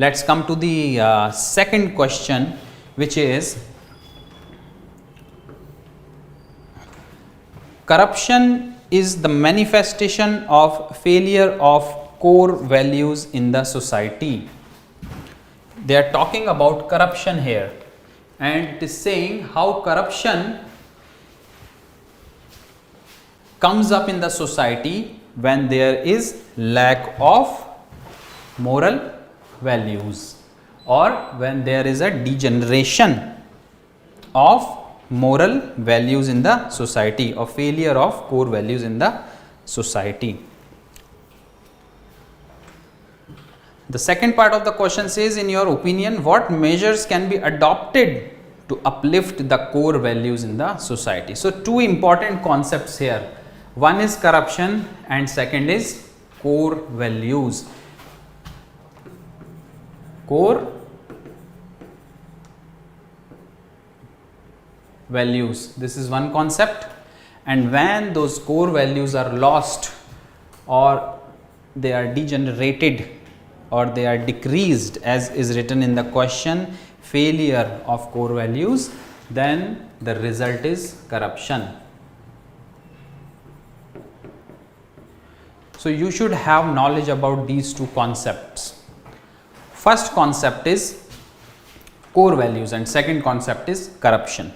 Let's come to the second question, which is corruption is the manifestation of failure of core values in the society. They are talking about corruption here, and it is saying how corruption comes up in the society when there is lack of moral values, or when there is a degeneration of moral values in the society, or failure of core values in the society. The second part of the question says, in your opinion, what measures can be adopted to uplift the core values in the society? So, two important concepts here. One is corruption and second is core values. Core values, this is one concept, and when those core values are lost, or they are degenerated, or they are decreased, as is written in the question, failure of core values, then the result is corruption. So, you should have knowledge about these two concepts. First concept is core values and second concept is corruption.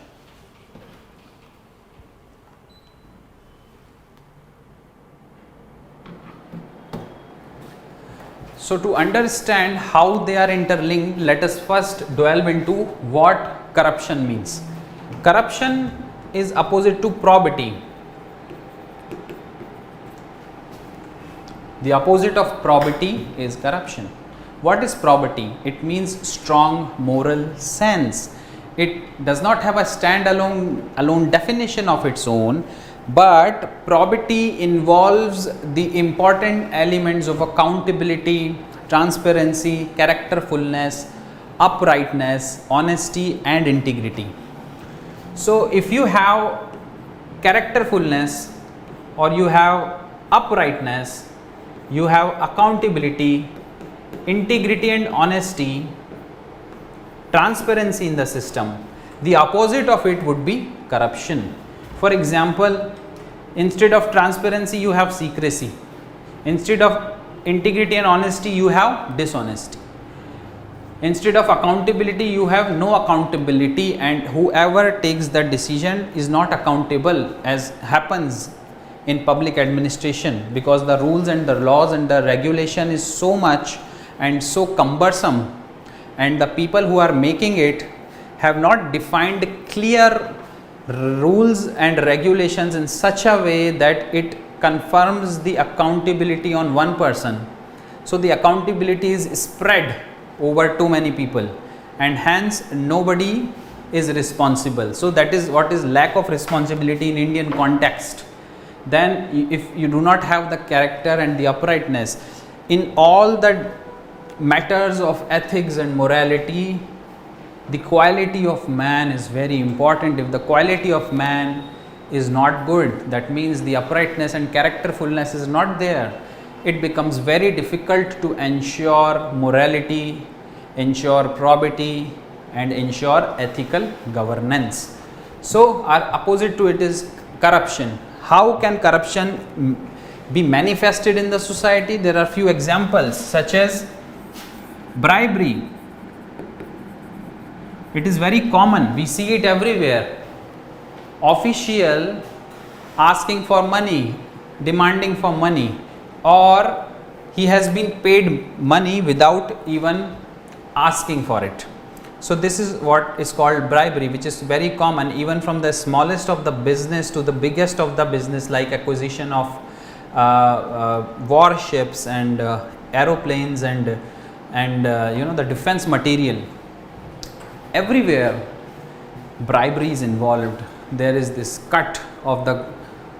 So, to understand how they are interlinked, let us first delve into what corruption means. Corruption is opposite to probity. The opposite of probity is corruption. What is probity? It means strong moral sense. It does not have a standalone definition of its own, but probity involves the important elements of accountability, transparency, characterfulness, uprightness, honesty and integrity. So, if you have characterfulness, or you have uprightness, you have accountability, integrity and honesty, transparency in the system, the opposite of it would be corruption. For example, instead of transparency you have secrecy, instead of integrity and honesty you have dishonesty, instead of accountability you have no accountability, and whoever takes the decision is not accountable, as happens in public administration, because the rules and the laws and the regulation is so much and so cumbersome, and the people who are making it have not defined clear rules and regulations in such a way that it confirms the accountability on one person. So, the accountability is spread over too many people, and hence nobody is responsible. So, that is what is lack of responsibility in Indian context. Then if you do not have the character and the uprightness in all the matters of ethics and morality, the quality of man is very important. If the quality of man is not good, that means the uprightness and characterfulness is not there, it becomes very difficult to ensure morality, ensure probity and ensure ethical governance. So, our opposite to it is corruption. How can corruption be manifested in the society? There are few examples, such as bribery. It is very common, we see it everywhere. Official asking for money, demanding for money, or he has been paid money without even asking for it. So, this is what is called bribery, which is very common even from the smallest of the business to the biggest of the business, like acquisition of warships and aeroplanes and the defense material. Everywhere bribery is involved. There is this cut of the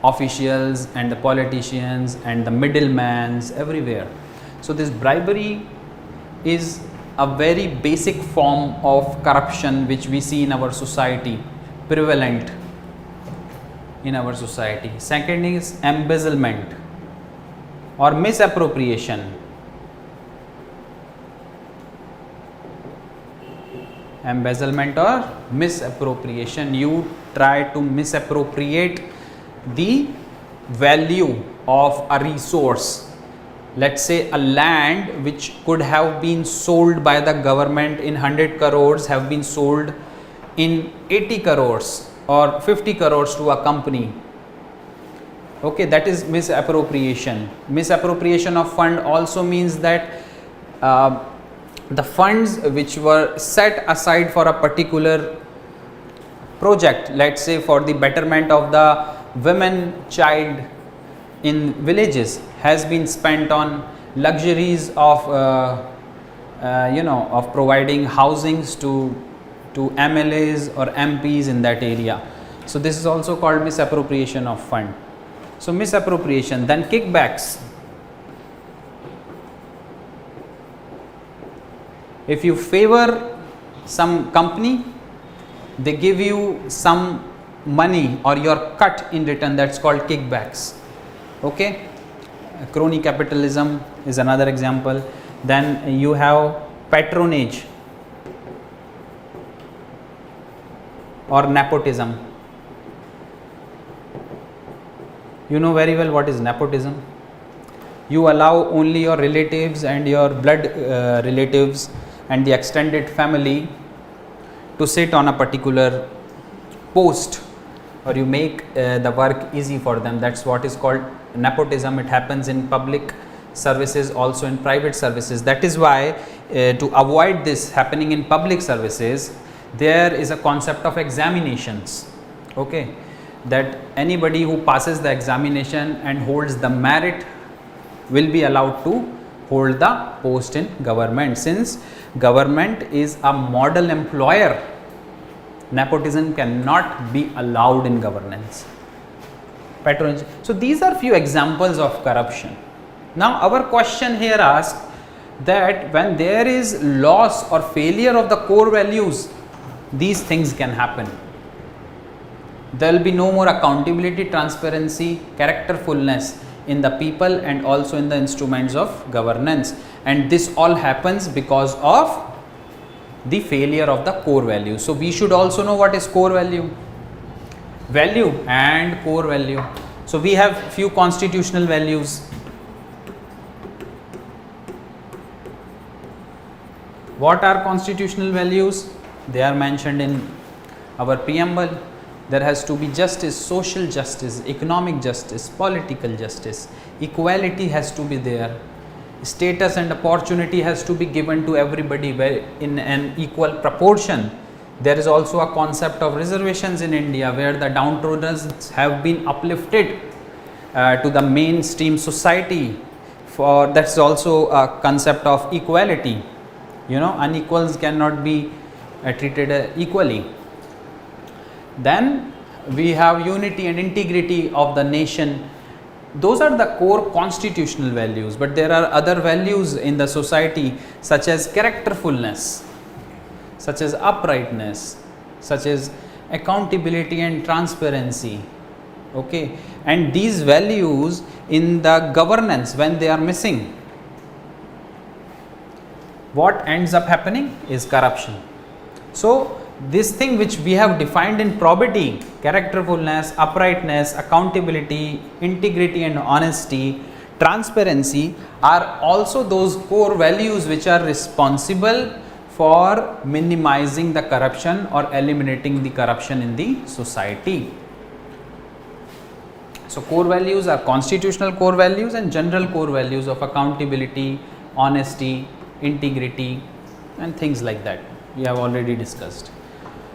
officials and the politicians and the middlemans everywhere. So, this bribery is a very basic form of corruption which we see in our society, prevalent in our society. Second is embezzlement or misappropriation. Embezzlement or misappropriation. You try to misappropriate the value of a resource. Let's say a land which could have been sold by the government in 100 crores have been sold in 80 crores or 50 crores to a company. Okay, that is misappropriation. Misappropriation of fund also means that the funds which were set aside for a particular project, let's say for the betterment of the women child in villages, has been spent on luxuries of of providing housings to MLAs or MPs in that area. So this is also called misappropriation of fund. So misappropriation. Then kickbacks. If you favor some company, they give you some money or your cut in return, that's called kickbacks. Okay, crony capitalism is another example. Then you have patronage or nepotism. You know very well what is nepotism. You allow only your relatives and your blood relatives and the extended family to sit on a particular post, or you make the work easy for them. That's what is called nepotism. It happens in public services, also in private services. That is why to avoid this happening in public services, there is a concept of examinations. Okay, that anybody who passes the examination and holds the merit will be allowed to hold the post in government. Since government is a model employer, nepotism cannot be allowed in governance. Patronage. So these are few examples of corruption. Now our question here asks that when there is loss or failure of the core values, these things can happen. There will be no more accountability, transparency, characterfulness in the people and also in the instruments of governance, and this all happens because of the failure of the core value. So we should also know what is core value. Value and core value. So we have few constitutional values. What are constitutional values? They are mentioned in our preamble. There has to be justice, social justice, economic justice, political justice, equality has to be there, status and opportunity has to be given to everybody in an equal proportion. There is also a concept of reservations in India where the downtrodden have been uplifted to the mainstream society. For that's also a concept of equality. Unequals cannot be treated equally. Then we have unity and integrity of the nation. Those are the core constitutional values, but there are other values in the society such as characterfulness, such as uprightness, such as accountability and transparency. Okay, and these values in the governance, when they are missing, what ends up happening is corruption. So this thing which we have defined in probity, characterfulness, uprightness, accountability, integrity and honesty, transparency, are also those core values which are responsible for minimizing the corruption or eliminating the corruption in the society. So core values are constitutional core values and general core values of accountability, honesty, integrity and things like that. We have already discussed.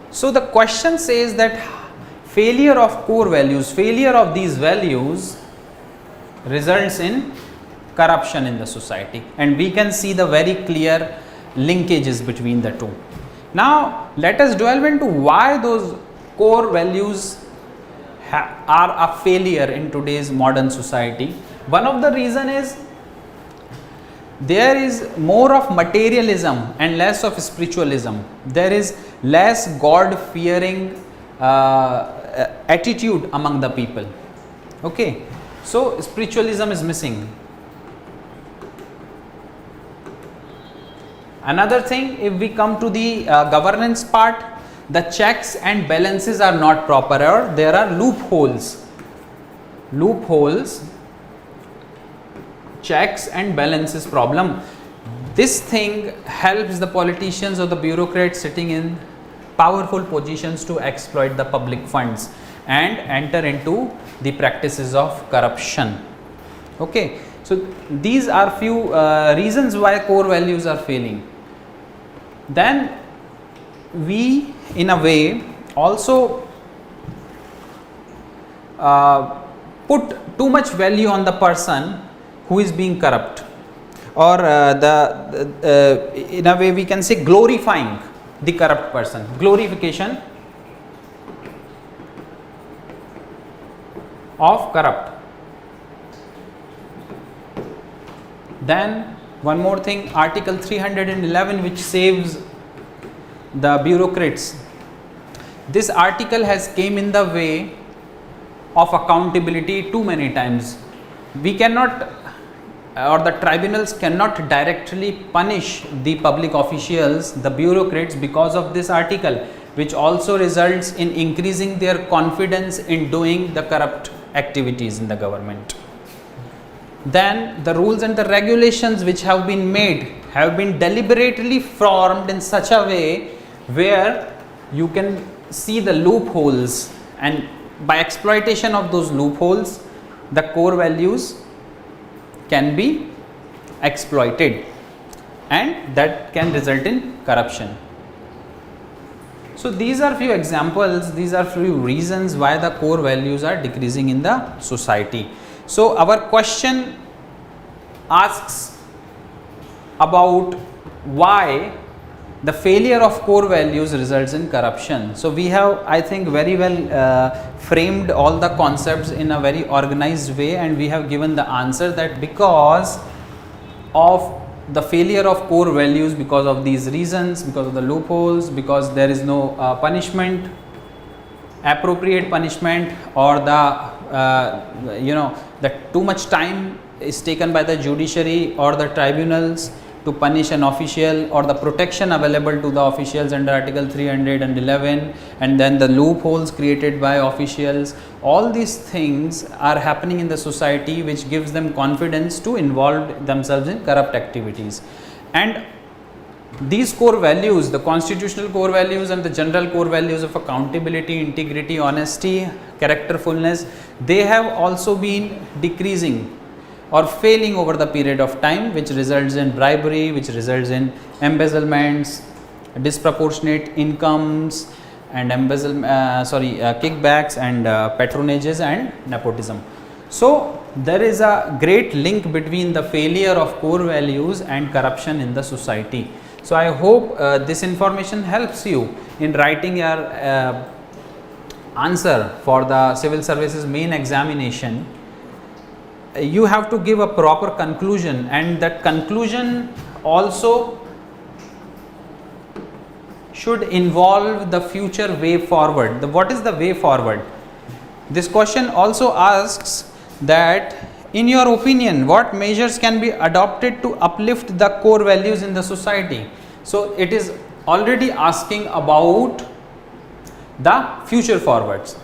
So the question says that failure of core values, failure of these values results in corruption in the society, and we can see the very clear linkages between the two. Now let us delve into why those core values are a failure in today's modern society. One of the reason is there is more of materialism and less of spiritualism. There is less God fearing attitude among the people. Okay, so spiritualism is missing. Another thing, if we come to the governance part, the checks and balances are not proper, or there are loopholes. Checks and balances problem. This thing helps the politicians or the bureaucrats sitting in powerful positions to exploit the public funds and enter into the practices of corruption. Okay, so these are few reasons why core values are failing. Then we in a way also put too much value on the person who is being corrupt, or in a way we can say glorifying the corrupt person, glorification of corrupt. Then one more thing, article 311, which saves the bureaucrats. This article has came in the way of accountability too many times. We cannot, or the tribunals cannot directly punish the public officials, the bureaucrats, because of this article, which also results in increasing their confidence in doing the corrupt activities in the government. Then the rules and the regulations which have been made have been deliberately formed in such a way where you can see the loopholes, and by exploitation of those loopholes the core values can be exploited, and that can result in corruption. So these are few examples, these are few reasons why the core values are decreasing in the society. So our question asks about why the failure of core values results in corruption. So we have, I think, very well framed all the concepts in a very organized way, and we have given the answer that because of the failure of core values, because of these reasons, because of the loopholes, because there is no punishment, appropriate punishment, or the that too much time is taken by the judiciary or the tribunals to punish an official, or the protection available to the officials under article 311, and then the loopholes created by officials. All these things are happening in the society, which gives them confidence to involve themselves in corrupt activities. And these core values, the constitutional core values and the general core values of accountability, integrity, honesty, characterfulness, they have also been decreasing or failing over the period of time, which results in bribery, which results in embezzlements, disproportionate incomes, and kickbacks, and patronages and nepotism. So there is a great link between the failure of core values and corruption in the society. So I hope this information helps you in writing your answer for the civil services main examination. You have to give a proper conclusion, and that conclusion also should involve the future way forward. What is the way forward? This question also asks that, in your opinion, what measures can be adopted to uplift the core values in the society? So it is already asking about the future forwards.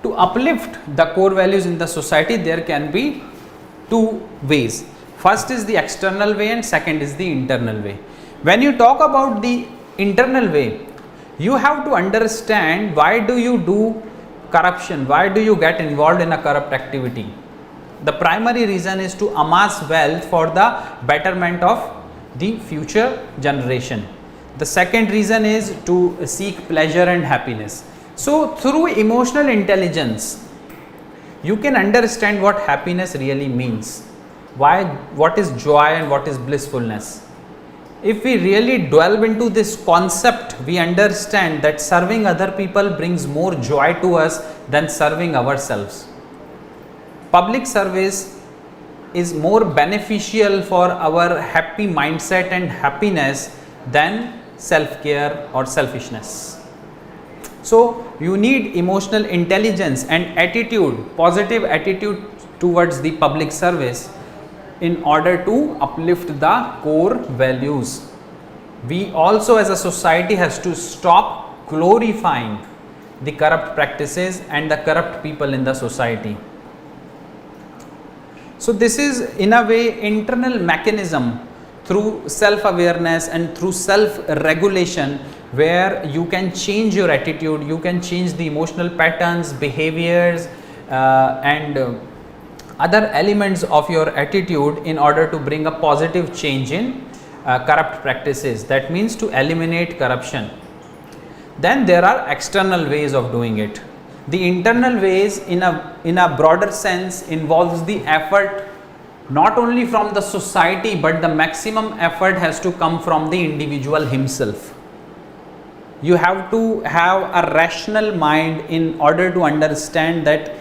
To uplift the core values in the society, there can be two ways. First is the external way, and second is the internal way. When you talk about the internal way, you have to understand why do you do corruption, why do you get involved in a corrupt activity. The primary reason is to amass wealth for the betterment of the future generation. The second reason is to seek pleasure and happiness. So through emotional intelligence, you can understand what happiness really means, what is joy and what is blissfulness. If we really delve into this concept, we understand that serving other people brings more joy to us than serving ourselves. Public service is more beneficial for our happy mindset and happiness than self-care or selfishness. So you need emotional intelligence and attitude, positive attitude towards the public service. in order to uplift the core values. We also as a society has to stop glorifying the corrupt practices and the corrupt people in the society. So this is in a way internal mechanism through self-awareness and through self-regulation, where you can change your attitude, you can change the emotional patterns, behaviors and other elements of your attitude in order to bring a positive change in corrupt practices. That means to eliminate corruption. Then there are external ways of doing it. The internal ways in a broader sense involves the effort not only from the society, but the maximum effort has to come from the individual himself. You have to have a rational mind in order to understand that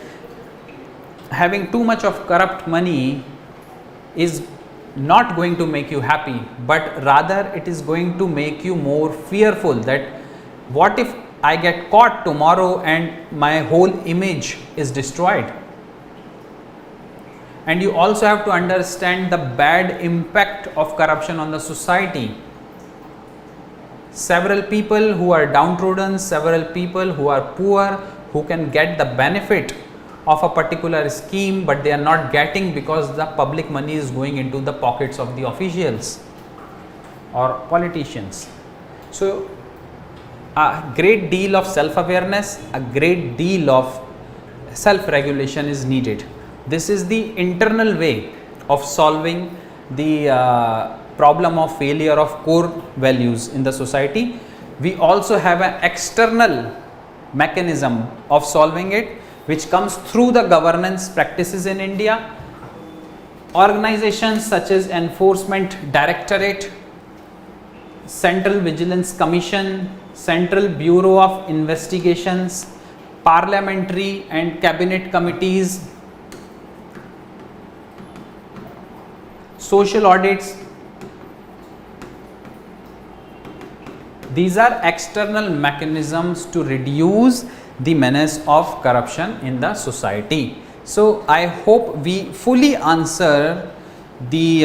having too much of corrupt money is not going to make you happy, but rather it is going to make you more fearful that what if I get caught tomorrow and my whole image is destroyed. And you also have to understand the bad impact of corruption on the society. Several people who are downtrodden, several people who are poor, who can get the benefit of a particular scheme, but they are not getting because the public money is going into the pockets of the officials or politicians. So a great deal of self-awareness, a great deal of self-regulation is needed. This is the internal way of solving the problem of failure of core values in the society. We also have an external mechanism of solving it, which comes through the governance practices in India. Organizations such as Enforcement Directorate, Central Vigilance Commission, Central Bureau of Investigations, parliamentary and cabinet committees, social audits. These are external mechanisms to reduce the menace of corruption in the society. So I hope we fully answer the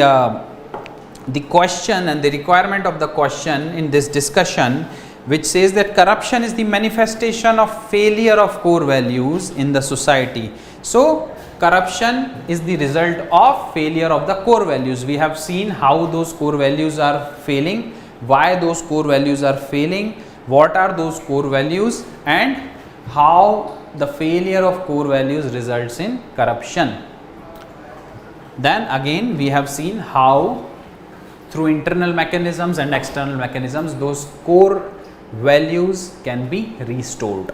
question and the requirement of the question in this discussion, which says that corruption is the manifestation of failure of core values in the society. So corruption is the result of failure of the core values. We have seen how those core values are failing, why those core values are failing, what are those core values, and how the failure of core values results in corruption. Then again we have seen how through internal mechanisms and external mechanisms those core values can be restored.